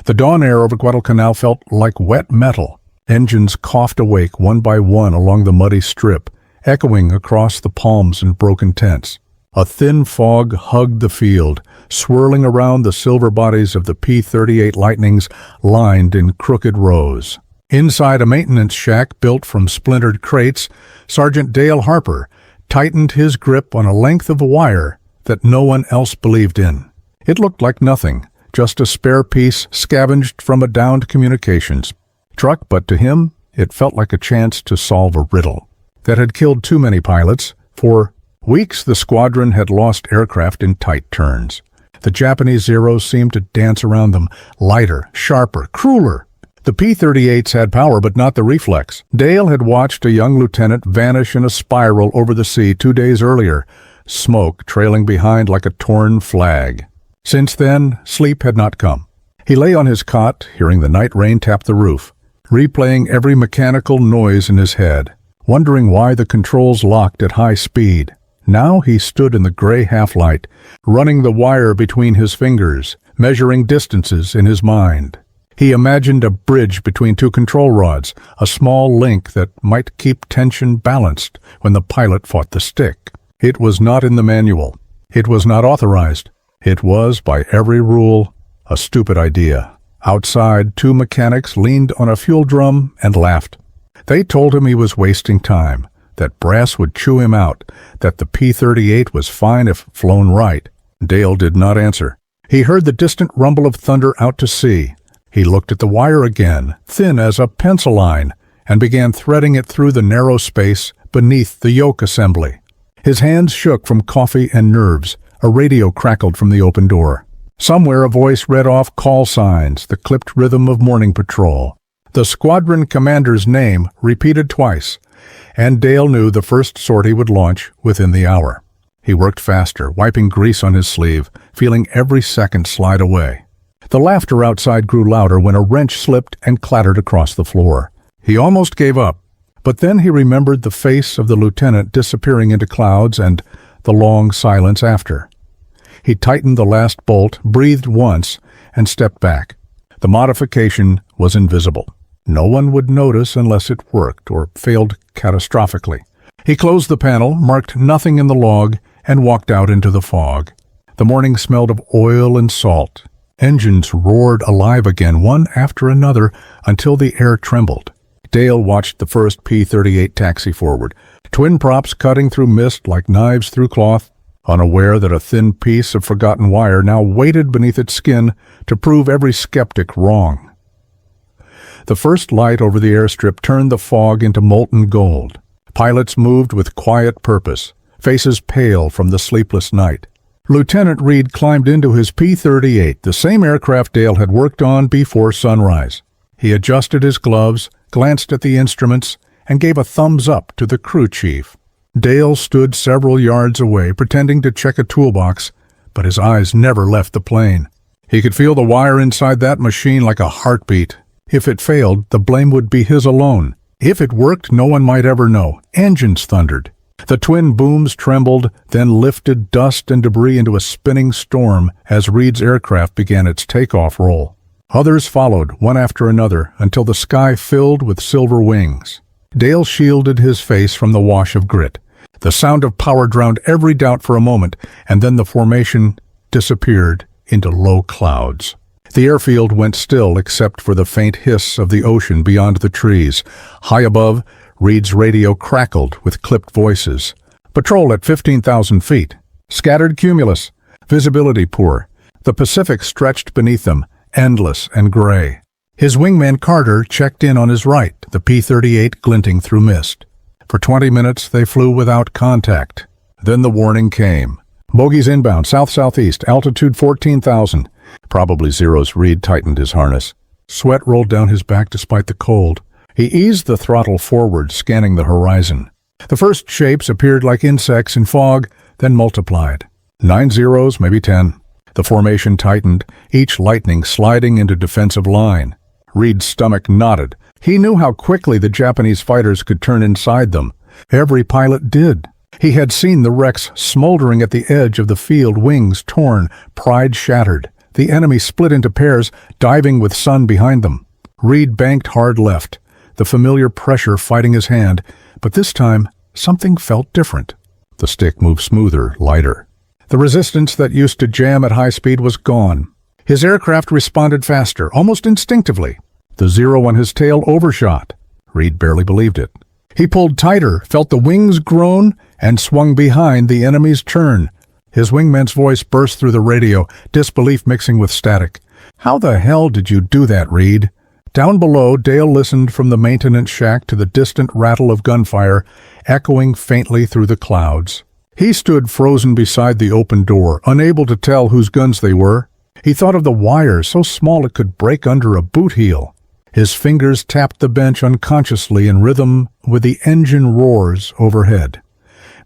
The dawn air over Guadalcanal felt like wet metal. Engines coughed awake one by one along the muddy strip, echoing across the palms and broken tents. A thin fog hugged the field, swirling around the silver bodies of the P-38 Lightnings lined in crooked rows. Inside a maintenance shack built from splintered crates, Sergeant Dale Harper tightened his grip on a length of wire that no one else believed in. It looked like nothing, just a spare piece scavenged from a downed communications truck, but to him, it felt like a chance to solve a riddle that had killed too many pilots. For weeks, the squadron had lost aircraft in tight turns. The Japanese Zeros seemed to dance around them, lighter, sharper, crueler. The P-38s had power, but not the reflex. Dale had watched a young lieutenant vanish in a spiral over the sea 2 days earlier, smoke trailing behind like a torn flag. Since then, sleep had not come. He lay on his cot, hearing the night rain tap the roof, replaying every mechanical noise in his head, wondering why the controls locked at high speed. Now he stood in the gray half-light, running the wire between his fingers, measuring distances in his mind. He imagined a bridge between two control rods, a small link that might keep tension balanced when the pilot fought the stick. It was not in the manual. It was not authorized. It was, by every rule, a stupid idea. Outside, two mechanics leaned on a fuel drum and laughed. They told him he was wasting time, that brass would chew him out, that the P-38 was fine if flown right. Dale did not answer. He heard the distant rumble of thunder out to sea. He looked at the wire again, thin as a pencil line, and began threading it through the narrow space beneath the yoke assembly. His hands shook from coffee and nerves. A radio crackled from the open door. Somewhere a voice read off call signs, the clipped rhythm of morning patrol. The squadron commander's name repeated twice, and Dale knew the first sortie would launch within the hour. He worked faster, wiping grease on his sleeve, feeling every second slide away. The laughter outside grew louder when a wrench slipped and clattered across the floor. He almost gave up, but then he remembered the face of the lieutenant disappearing into clouds and the long silence after. He tightened the last bolt, breathed once, and stepped back. The modification was invisible. No one would notice unless it worked or failed catastrophically. He closed the panel, marked nothing in the log, and walked out into the fog. The morning smelled of oil and salt. Engines roared alive again, one after another, until the air trembled. Dale watched the first P-38 taxi forward, twin props cutting through mist like knives through cloth, unaware that a thin piece of forgotten wire now waited beneath its skin to prove every skeptic wrong. The first light over the airstrip turned the fog into molten gold. Pilots moved with quiet purpose, faces pale from the sleepless night. Lieutenant Reed climbed into his P-38, the same aircraft Dale had worked on before sunrise. He adjusted his gloves, glanced at the instruments, and gave a thumbs up to the crew chief. Dale stood several yards away, pretending to check a toolbox, but his eyes never left the plane. He could feel the wire inside that machine like a heartbeat. If it failed, the blame would be his alone. If it worked, no one might ever know. Engines thundered. The twin booms trembled, then lifted dust and debris into a spinning storm as Reed's aircraft began its takeoff roll. Others followed, one after another, until the sky filled with silver wings. Dale shielded his face from the wash of grit. The sound of power drowned every doubt for a moment, and then the formation disappeared into low clouds. The airfield went still except for the faint hiss of the ocean beyond the trees. High above, Reed's radio crackled with clipped voices. Patrol at 15,000 feet. Scattered cumulus. Visibility poor. The Pacific stretched beneath them, endless and gray. His wingman Carter checked in on his right, the P-38 glinting through mist. For 20 minutes they flew without contact. Then the warning came. Bogies inbound, south-southeast, altitude 14,000. Probably Zeros. Reed tightened his harness. Sweat rolled down his back despite the cold. He eased the throttle forward, scanning the horizon. The first shapes appeared like insects in fog, then multiplied. 9 Zeros, maybe 10. The formation tightened, each lightning sliding into defensive line. Reed's stomach knotted. He knew how quickly the Japanese fighters could turn inside them. Every pilot did. He had seen the wrecks smoldering at the edge of the field, wings torn, pride shattered. The enemy split into pairs, diving with Sun behind them. Reed banked hard left, the familiar pressure fighting his hand, but this time something felt different. The stick moved smoother, lighter. The resistance that used to jam at high speed was gone. His aircraft responded faster, almost instinctively. The zero on his tail overshot. Reed barely believed it. He pulled tighter, felt the wings groan, and swung behind the enemy's turn. His wingman's voice burst through the radio, disbelief mixing with static. "How the hell did you do that, Reed?" Down below, Dale listened from the maintenance shack to the distant rattle of gunfire, echoing faintly through the clouds. He stood frozen beside the open door, unable to tell whose guns they were. He thought of the wire, so small it could break under a boot heel. His fingers tapped the bench unconsciously in rhythm with the engine roars overhead.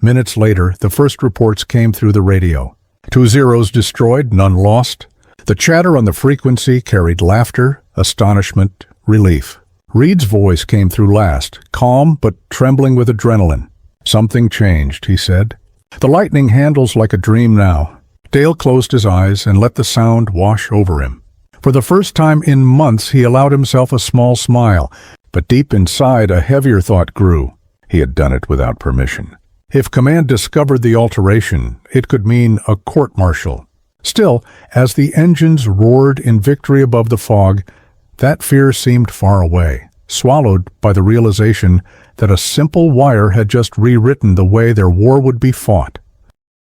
Minutes later, the first reports came through the radio. 2 Zeros destroyed, none lost. The chatter on the frequency carried laughter, astonishment, relief. Reed's voice came through last, calm but trembling with adrenaline. "Something changed," he said. "The lightning handles like a dream now." Dale closed his eyes and let the sound wash over him. For the first time in months, he allowed himself a small smile, but deep inside a heavier thought grew. He had done it without permission. If command discovered the alteration, it could mean a court-martial. Still, as the engines roared in victory above the fog, that fear seemed far away, swallowed by the realization that a simple wire had just rewritten the way their war would be fought.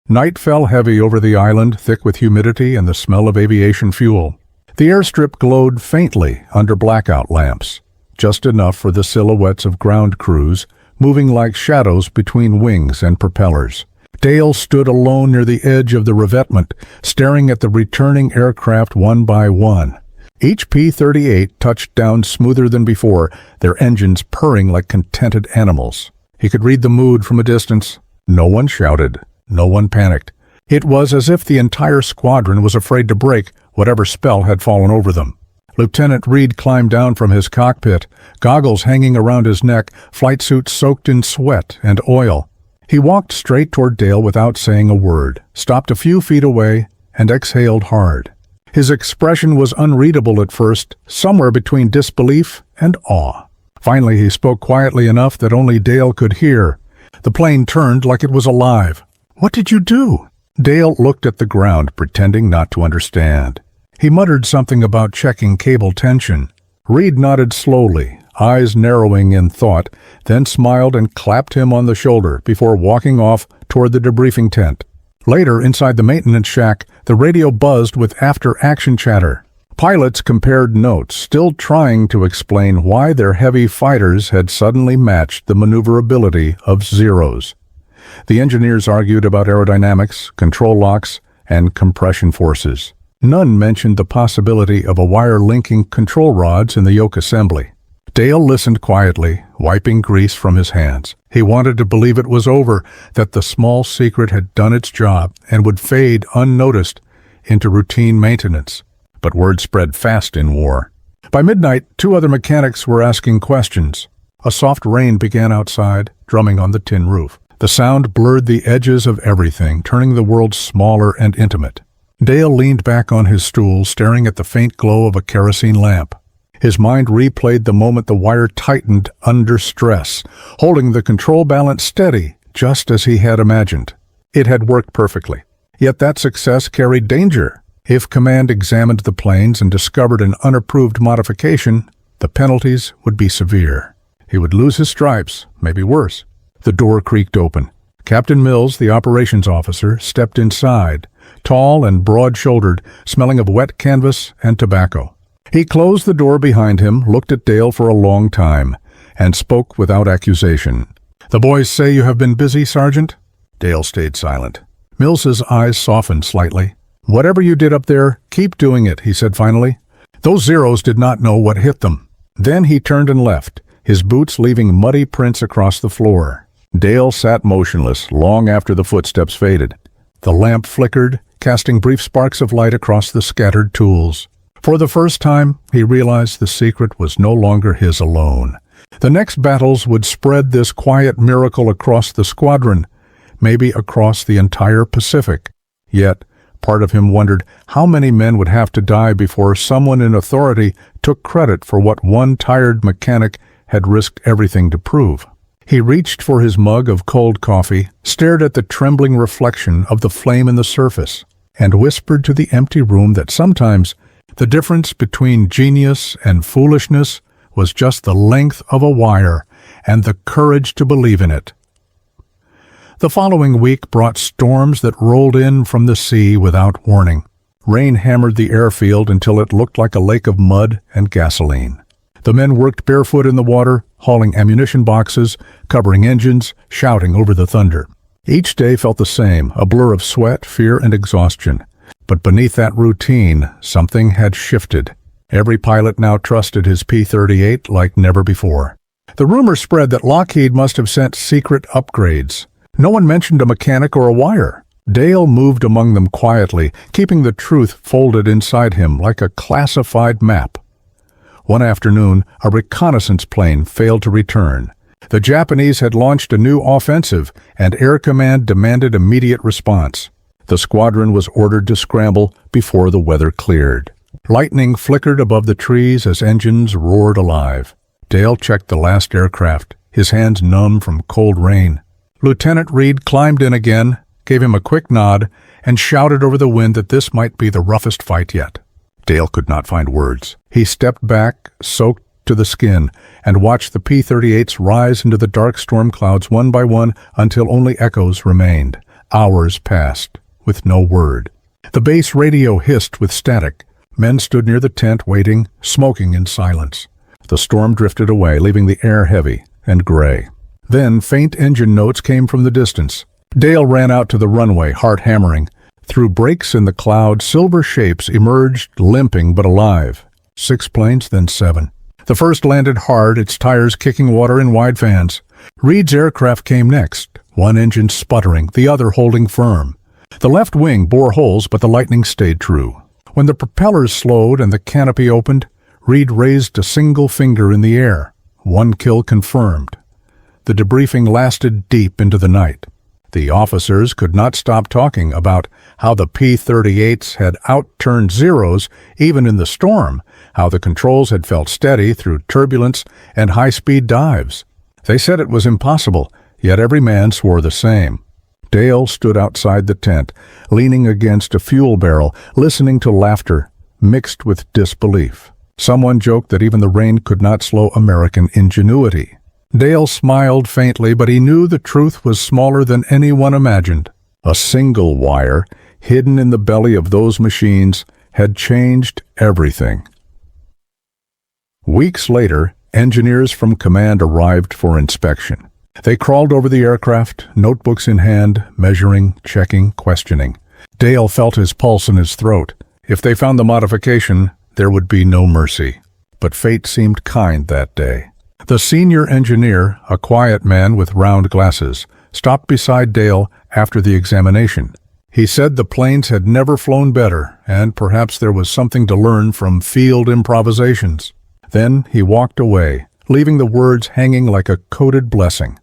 Night fell heavy over the island, thick with humidity and the smell of aviation fuel. The airstrip glowed faintly under blackout lamps, just enough for the silhouettes of ground crews, moving like shadows between wings and propellers. Dale stood alone near the edge of the revetment, staring at the returning aircraft one by one. Each P-38 touched down smoother than before, their engines purring like contented animals. He could read the mood from a distance. No one shouted. No one panicked. It was as if the entire squadron was afraid to break whatever spell had fallen over them. Lieutenant Reed climbed down from his cockpit, goggles hanging around his neck, flight suit soaked in sweat and oil. He walked straight toward Dale without saying a word, stopped a few feet away, and exhaled hard. His expression was unreadable at first, somewhere between disbelief and awe. Finally, he spoke quietly enough that only Dale could hear. The plane turned like it was alive. "What did you do?" Dale looked at the ground, pretending not to understand. He muttered something about checking cable tension. Reed nodded slowly, eyes narrowing in thought, then smiled and clapped him on the shoulder before walking off toward the debriefing tent. Later, inside the maintenance shack, the radio buzzed with after-action chatter. Pilots compared notes, still trying to explain why their heavy fighters had suddenly matched the maneuverability of Zeros. The engineers argued about aerodynamics, control locks, and compression forces. None mentioned the possibility of a wire linking control rods in the yoke assembly. Dale listened quietly, wiping grease from his hands. He wanted to believe it was over, that the small secret had done its job and would fade unnoticed into routine maintenance. But word spread fast in war. By midnight, 2 other mechanics were asking questions. A soft rain began outside, drumming on the tin roof. The sound blurred the edges of everything, turning the world smaller and intimate. Dale leaned back on his stool, staring at the faint glow of a kerosene lamp. His mind replayed the moment the wire tightened under stress, holding the control balance steady, just as he had imagined. It had worked perfectly. Yet that success carried danger. If command examined the planes and discovered an unapproved modification, the penalties would be severe. He would lose his stripes, maybe worse. The door creaked open. Captain Mills, the operations officer, stepped inside, tall and broad-shouldered, smelling of wet canvas and tobacco. He closed the door behind him, looked at Dale for a long time, and spoke without accusation. "The boys say you have been busy, Sergeant?" Dale stayed silent. Mills's eyes softened slightly. "Whatever you did up there, keep doing it," he said finally. Those Zeros did not know what hit them. Then he turned and left, his boots leaving muddy prints across the floor. Dale sat motionless long after the footsteps faded. The lamp flickered, casting brief sparks of light across the scattered tools. For the first time, he realized the secret was no longer his alone. The next battles would spread this quiet miracle across the squadron, maybe across the entire Pacific. Yet, Part of him wondered how many men would have to die before someone in authority took credit for what one tired mechanic had risked everything to prove. He reached for his mug of cold coffee, stared at the trembling reflection of the flame in the surface, and whispered to the empty room that sometimes the difference between genius and foolishness was just the length of a wire and the courage to believe in it. The following week brought storms that rolled in from the sea without warning. Rain hammered the airfield until it looked like a lake of mud and gasoline. The men worked barefoot in the water, hauling ammunition boxes, covering engines, shouting over the thunder. Each day felt the same, a blur of sweat, fear, and exhaustion. But beneath that routine, something had shifted. Every pilot now trusted his P-38 like never before. The rumor spread that Lockheed must have sent secret upgrades. No one mentioned a mechanic or a wire. Dale moved among them quietly, keeping the truth folded inside him like a classified map. One afternoon, a reconnaissance plane failed to return. The Japanese had launched a new offensive, and Air Command demanded immediate response. The squadron was ordered to scramble before the weather cleared. Lightning flickered above the trees as engines roared alive. Dale checked the last aircraft, his hands numb from cold rain. Lieutenant Reed climbed in again, gave him a quick nod, and shouted over the wind that this might be the roughest fight yet. Dale could not find words. He stepped back, soaked to the skin, and watched the P-38s rise into the dark storm clouds one by one until only echoes remained. Hours passed, with no word. The base radio hissed with static. Men stood near the tent waiting, smoking in silence. The storm drifted away, leaving the air heavy and gray. Then faint engine notes came from the distance. Dale ran out to the runway, heart hammering. Through breaks in the cloud, silver shapes emerged, limping but alive. 6 planes, then 7. The first landed hard, its tires kicking water in wide fans. Reed's aircraft came next, one engine sputtering, the other holding firm. The left wing bore holes, but the lightning stayed true. When the propellers slowed and the canopy opened, Reed raised a single finger in the air. 1 kill confirmed. The debriefing lasted deep into the night. The officers could not stop talking about how the P-38s had outturned Zeros even in the storm, how the controls had felt steady through turbulence and high-speed dives. They said it was impossible, yet every man swore the same. Dale stood outside the tent, leaning against a fuel barrel, listening to laughter mixed with disbelief. Someone joked that even the rain could not slow American ingenuity. Dale smiled faintly, but he knew the truth was smaller than anyone imagined. A single wire, hidden in the belly of those machines, had changed everything. Weeks later, engineers from command arrived for inspection. They crawled over the aircraft, notebooks in hand, measuring, checking, questioning. Dale felt his pulse in his throat. If they found the modification, there would be no mercy. But fate seemed kind that day. The senior engineer, a quiet man with round glasses, stopped beside Dale after the examination. He said the planes had never flown better, and perhaps there was something to learn from field improvisations. Then he walked away, leaving the words hanging like a coded blessing.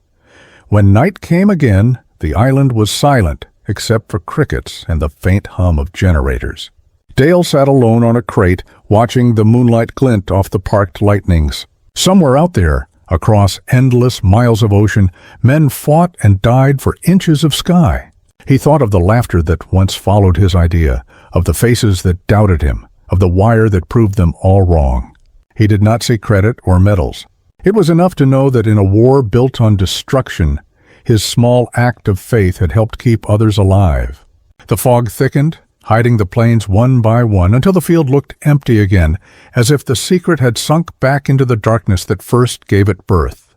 When night came again, the island was silent, except for crickets and the faint hum of generators. Dale sat alone on a crate, watching the moonlight glint off the parked lightnings. Somewhere out there, across endless miles of ocean, men fought and died for inches of sky. He thought of the laughter that once followed his idea, of the faces that doubted him, of the wire that proved them all wrong. He did not see credit or medals. It was enough to know that in a war built on destruction, his small act of faith had helped keep others alive. The fog thickened, hiding the planes one by one until the field looked empty again, as if the secret had sunk back into the darkness that first gave it birth.